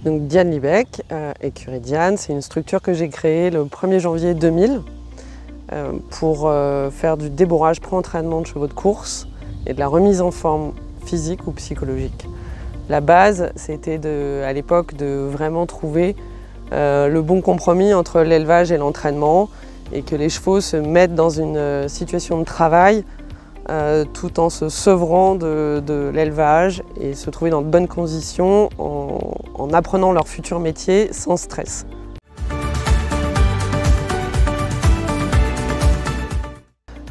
Donc Diane Liebeck, écurie Diane, c'est une structure que j'ai créée le 1er janvier 2000 pour faire du débourrage pré-entraînement de chevaux de course et de la remise en forme physique ou psychologique. La base, c'était à l'époque de vraiment trouver le bon compromis entre l'élevage et l'entraînement et que les chevaux se mettent dans une situation de travail tout en se sevrant de l'élevage et se trouver dans de bonnes conditions en apprenant leur futur métier sans stress.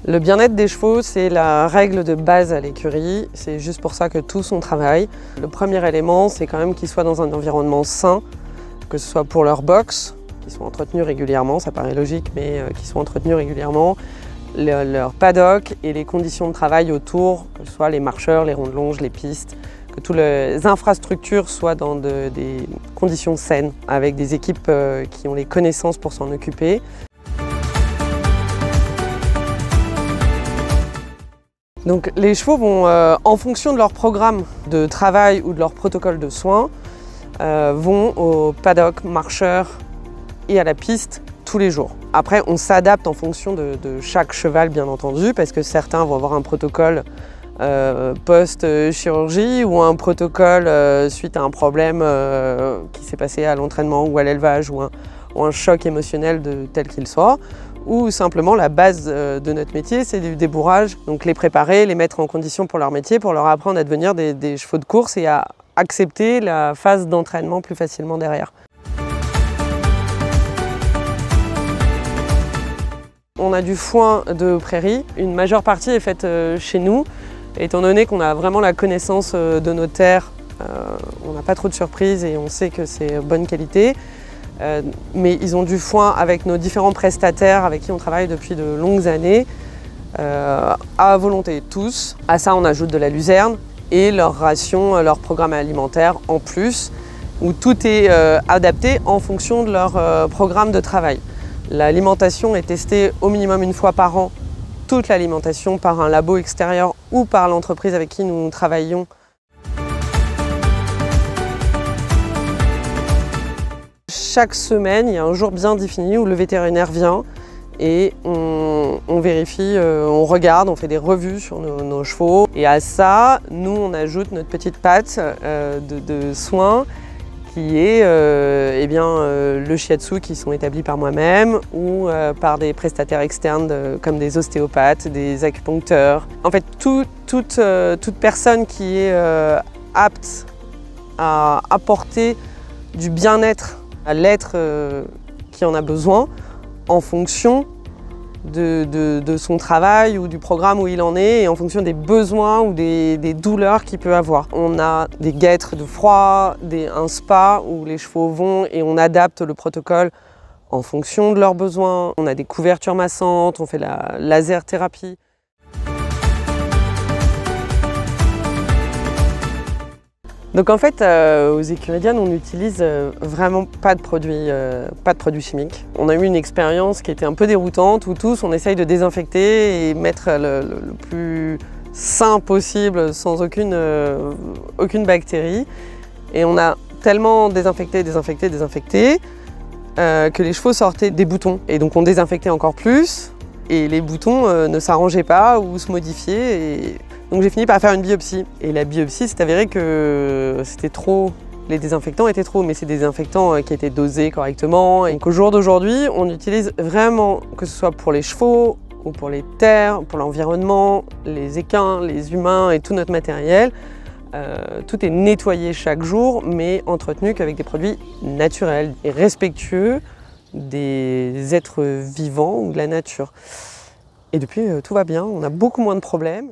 Le bien-être des chevaux, c'est la règle de base à l'écurie. C'est juste pour ça que tous on travaille. Le premier élément, c'est quand même qu'ils soient dans un environnement sain, que ce soit pour leur box, qu'ils soient entretenus régulièrement, ça paraît logique, mais qu'ils soient entretenus régulièrement, leur paddock et les conditions de travail autour, que ce soit les marcheurs, les ronds de longe, les pistes, que toutes les infrastructures soient dans des conditions saines, avec des équipes qui ont les connaissances pour s'en occuper. Donc les chevaux vont, en fonction de leur programme de travail ou de leur protocole de soins, vont au paddock, marcheur et à la piste tous les jours. Après, on s'adapte en fonction de chaque cheval, bien entendu, parce que certains vont avoir un protocole post-chirurgie ou un protocole suite à un problème qui s'est passé à l'entraînement ou à l'élevage ou un choc émotionnel tel qu'il soit. Ou simplement la base de notre métier, c'est du débourrage. Donc les préparer, les mettre en condition pour leur métier, pour leur apprendre à devenir des chevaux de course et à accepter la phase d'entraînement plus facilement derrière. On a du foin de prairie. Une majeure partie est faite chez nous. Étant donné qu'on a vraiment la connaissance de nos terres, on n'a pas trop de surprises et on sait que c'est bonne qualité. Mais ils ont du foin avec nos différents prestataires avec qui on travaille depuis de longues années, à volonté tous. À ça, on ajoute de la luzerne et leur ration, leur programme alimentaire en plus, où tout est adapté en fonction de leur programme de travail. L'alimentation est testée au minimum une fois par an, toute l'alimentation par un labo extérieur ou par l'entreprise avec qui nous travaillons. Chaque semaine, il y a un jour bien défini où le vétérinaire vient et on vérifie, on regarde, on fait des revues sur nos chevaux. Et à ça, nous, on ajoute notre petite patte de soins qui est le shiatsu qui sont établis par moi-même ou par des prestataires externes comme des ostéopathes, des acupuncteurs. En fait, toute personne qui est apte à apporter du bien-être à l'être qui en a besoin en fonction de son travail ou du programme où il en est et en fonction des besoins ou des douleurs qu'il peut avoir. On a des guêtres de froid, un spa où les chevaux vont et on adapte le protocole en fonction de leurs besoins. On a des couvertures massantes, on fait la laser thérapie. Donc en fait, aux écuries Diane, on n'utilise vraiment pas de produits chimiques. On a eu une expérience qui était un peu déroutante où tous on essaye de désinfecter et mettre le plus sain possible sans aucune bactérie. Et on a tellement désinfecté que les chevaux sortaient des boutons. Et donc on désinfectait encore plus et les boutons ne s'arrangeaient pas ou se modifiaient. Donc j'ai fini par faire une biopsie. Et la biopsie, s'est avéré que c'était trop, les désinfectants étaient trop, mais c'est des désinfectants qui étaient dosés correctement. Et qu'au jour d'aujourd'hui, on utilise vraiment, que ce soit pour les chevaux ou pour les terres, pour l'environnement, les équins, les humains et tout notre matériel, tout est nettoyé chaque jour, mais entretenu qu'avec des produits naturels et respectueux des êtres vivants ou de la nature. Et depuis, tout va bien, on a beaucoup moins de problèmes.